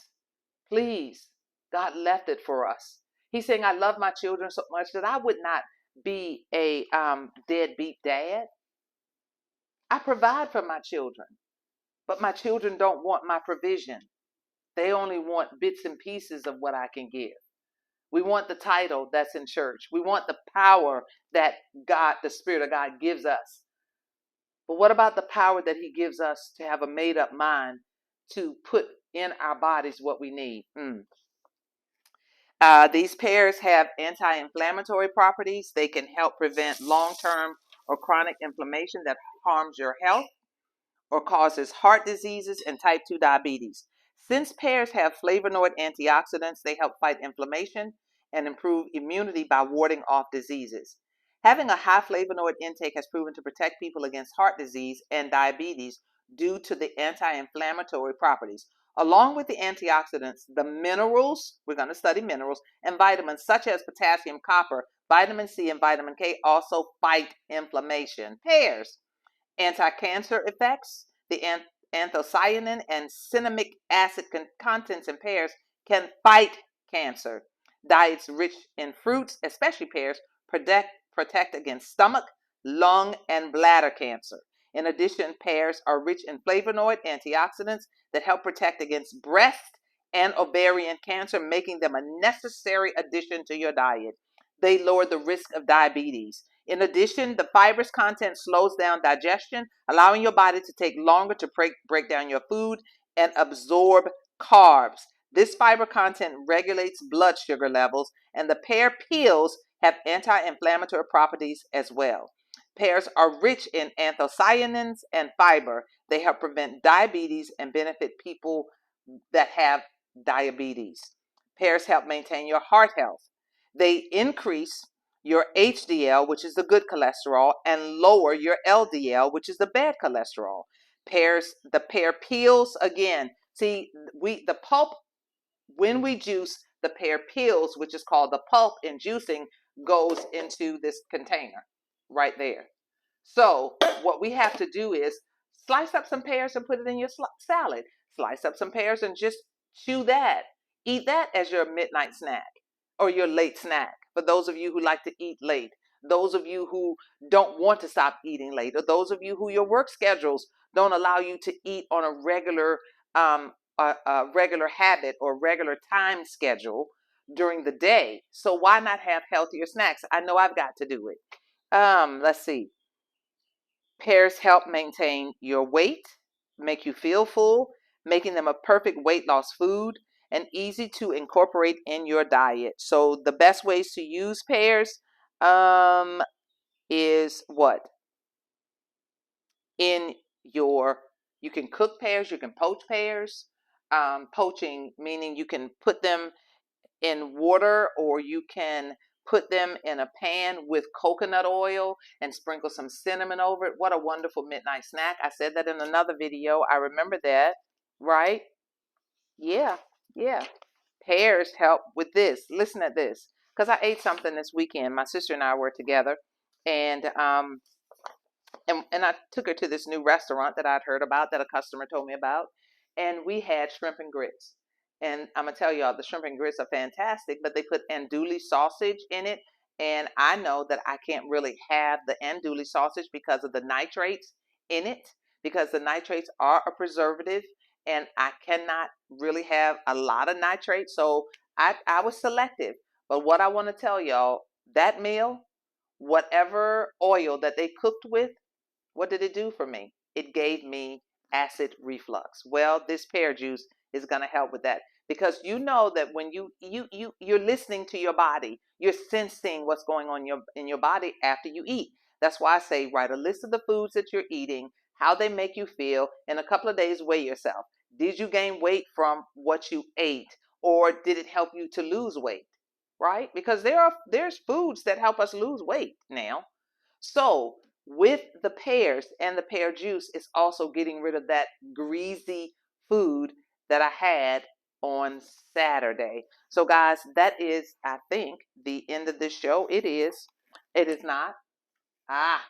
please. God left it for us. He's saying, I love my children so much that I would not be a deadbeat dad. I provide for my children, but my children don't want my provision. They only want bits and pieces of what I can give. We want the title that's in church. We want the power that God, the Spirit of God, gives us. But what about the power that he gives us to have a made-up mind to put in our bodies what we need? These pears have anti-inflammatory properties. They can help prevent long-term or chronic inflammation that harms your health. or causes heart diseases and type 2 diabetes. Since pears have flavonoid antioxidants, they help fight inflammation and improve immunity by warding off diseases. Having a high flavonoid intake has proven to protect people against heart disease and diabetes due to the anti-inflammatory properties. Along with the antioxidants, the minerals, we're going to study minerals, and vitamins such as potassium, copper, vitamin C, and vitamin K also fight inflammation. Pears, anti-cancer effects. The anthocyanin and cinnamic acid contents in pears can fight cancer. Diets rich in fruits, especially pears, protect against stomach, lung, and bladder cancer. In addition, pears are rich in flavonoid antioxidants that help protect against breast and ovarian cancer, making them a necessary addition to your diet. They lower the risk of diabetes. In addition, the fibrous content slows down digestion, allowing your body to take longer to break down your food and absorb carbs. This fiber content regulates blood sugar levels, and the pear peels have anti-inflammatory properties as well. Pears are rich in anthocyanins and fiber. They help prevent diabetes and benefit people that have diabetes. Pears help maintain your heart health. They increase your HDL, which is the good cholesterol, and lower your LDL, which is the bad cholesterol. The pear peels, again, see, the pulp, when we juice, the pear peels, which is called the pulp in juicing, goes into this container right there. So what we have to do is slice up some pears and put it in your salad. Slice up some pears and just chew that. Eat that as your midnight snack or your late snack. For those of you who like to eat late, those of you who don't want to stop eating late, or those of you who your work schedules don't allow you to eat on a regular habit or regular time schedule during the day. So why not have healthier snacks? I know I've got to do it. Let's see. Pears help maintain your weight, make you feel full, making them a perfect weight loss food and easy to incorporate in your diet. So the best ways to use pears is what? In your, you can cook pears, you can poach pears. Poaching meaning you can put them in water, or you can put them in a pan with coconut oil and sprinkle some cinnamon over it. What a wonderful midnight snack. I said that in another video. I remember that, right? Yeah, yeah. Pears help with this. Listen at this. Because I ate something this weekend. My sister and I were together, and I took her to this new restaurant that I'd heard about, that a customer told me about, and we had shrimp and grits. And I'm gonna tell y'all, the shrimp and grits are fantastic, but they put andouille sausage in it, and I know that I can't really have the andouille sausage because of the nitrates in it, because the nitrates are a preservative, and I cannot really have a lot of nitrates, so I was selective. But what I want to tell y'all, that meal, whatever oil that they cooked with, what did it do for me? It gave me acid reflux. Well, this pear juice is going to help with that, because you know that when you're listening to your body, you're sensing what's going on in your body after you eat. That's why I say write a list of the foods that you're eating, how they make you feel. In a couple of days, weigh yourself. Did you gain weight from what you ate, or did it help you to lose weight? Right? Because there's foods that help us lose weight now. So with the pears and the pear juice, it's also getting rid of that greasy food that I had on Saturday. So guys, that is, I think, the end of this show. It is. It is not. Ah,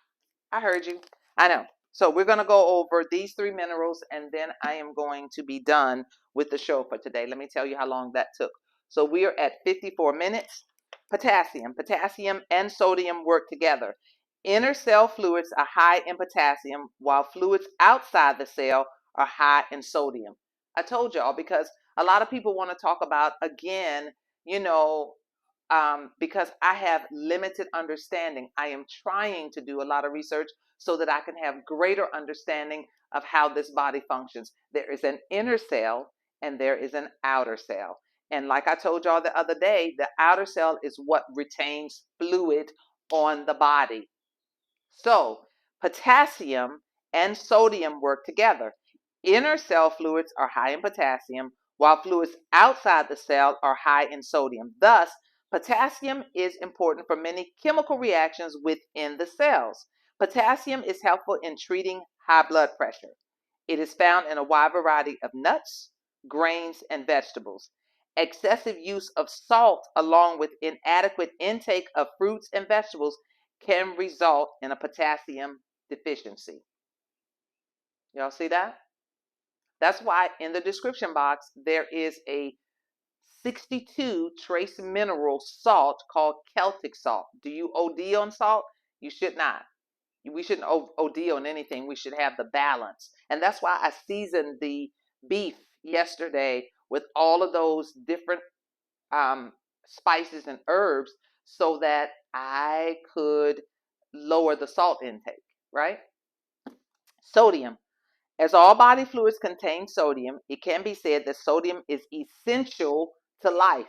I heard you. I know. So we're going to go over these three minerals, and then I am going to be done with the show for today. Let me tell you how long that took. So we are at 54 minutes. Potassium. Potassium and sodium work together. Inner cell fluids are high in potassium, while fluids outside the cell are high in sodium. I told y'all, because a lot of people want to talk about, again, you know, because I have limited understanding. I am trying to do a lot of research so that I can have greater understanding of how this body functions. There is an inner cell and there is an outer cell. And like I told y'all the other day, the outer cell is what retains fluid on the body. So potassium and sodium work together. Inner cell fluids are high in potassium, while fluids outside the cell are high in sodium. Thus, potassium is important for many chemical reactions within the cells. Potassium is helpful in treating high blood pressure. It is found in a wide variety of nuts, grains, and vegetables. Excessive use of salt, along with inadequate intake of fruits and vegetables, can result in a potassium deficiency. Y'all see that? That's why in the description box there is a 62 trace mineral salt called Celtic salt. Do you OD on salt? You should not. We shouldn't OD on anything. We should have the balance. And that's why I seasoned the beef yesterday with all of those different spices and herbs so that I could lower the salt intake, right? Sodium. As all body fluids contain sodium, it can be said that sodium is essential to life.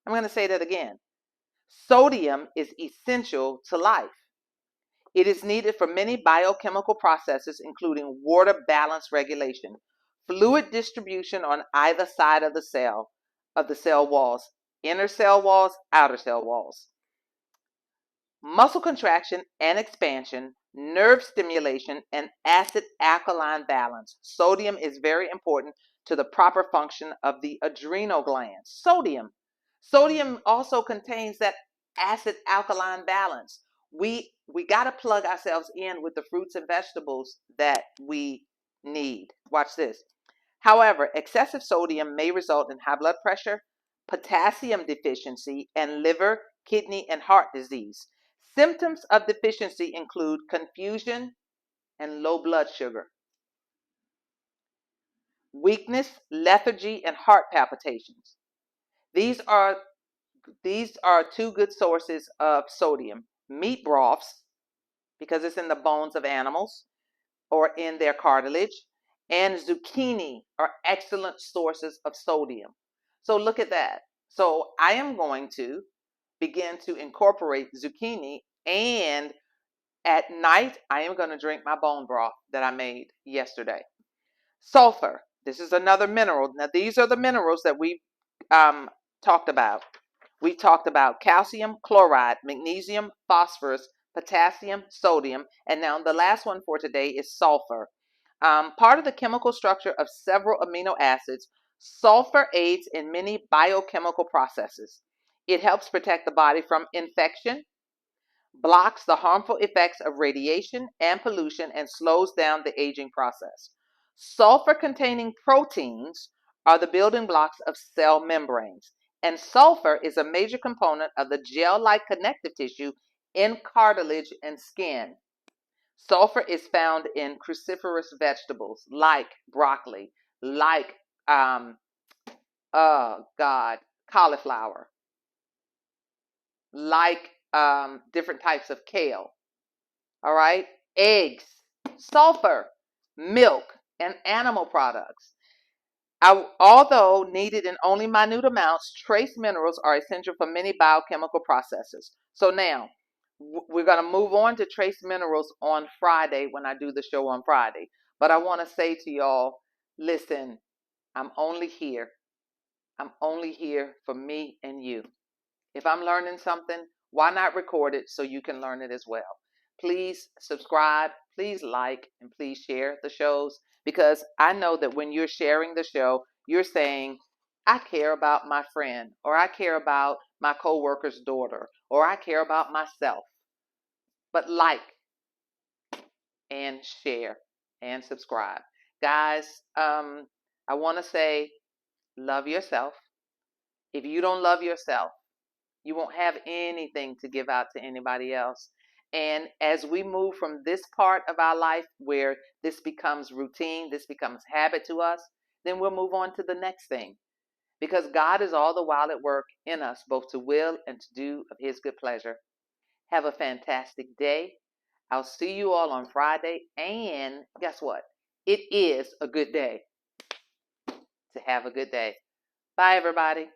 I'm going to say that again. Sodium is essential to life. It is needed for many biochemical processes, including water balance regulation, fluid distribution on either side of the cell walls, inner cell walls, outer cell walls, muscle contraction and expansion, nerve stimulation, and acid-alkaline balance. Sodium is very important to the proper function of the adrenal glands. Sodium also contains that acid-alkaline balance. We got to plug ourselves in with the fruits and vegetables that we need. Watch this. However, excessive sodium may result in high blood pressure, potassium deficiency, and liver, kidney, and heart disease. Symptoms of deficiency include confusion and low blood sugar, weakness, lethargy, and heart palpitations. These are two good sources of sodium. Meat broths, because it's in the bones of animals or in their cartilage, and zucchini are excellent sources of sodium. So look at that. So I am going to begin to incorporate zucchini, and at night I am going to drink my bone broth that I made yesterday. Sulfur. This is another mineral. Now these are the minerals that we talked about. We talked about calcium, chloride, magnesium, phosphorus, potassium, sodium, and now the last one for today is sulfur. Part of the chemical structure of several amino acids, sulfur aids in many biochemical processes. It helps protect the body from infection, blocks the harmful effects of radiation and pollution, and slows down the aging process. Sulfur-containing proteins are the building blocks of cell membranes, and sulfur is a major component of the gel-like connective tissue in cartilage and skin. Sulfur is found in cruciferous vegetables like broccoli, like cauliflower, like different types of kale. All right, eggs, sulfur, milk, and animal products. Although needed in only minute amounts, trace minerals are essential for many biochemical processes. So now, we're going to move on to trace minerals on Friday when I do the show on Friday. But I want to say to y'all, listen, I'm only here. I'm only here for me and you. If I'm learning something, why not record it so you can learn it as well? Please subscribe, please like, and please share the shows, because I know that when you're sharing the show, you're saying, I care about my friend, or I care about my coworker's daughter, or I care about myself. But like and share and subscribe. Guys, I want to say, love yourself. If you don't love yourself, you won't have anything to give out to anybody else. And as we move from this part of our life where this becomes routine, this becomes habit to us, then we'll move on to the next thing. Because God is all the while at work in us, both to will and to do of his good pleasure. Have a fantastic day. I'll see you all on Friday. And guess what? It is a good day to have a good day. Bye, everybody.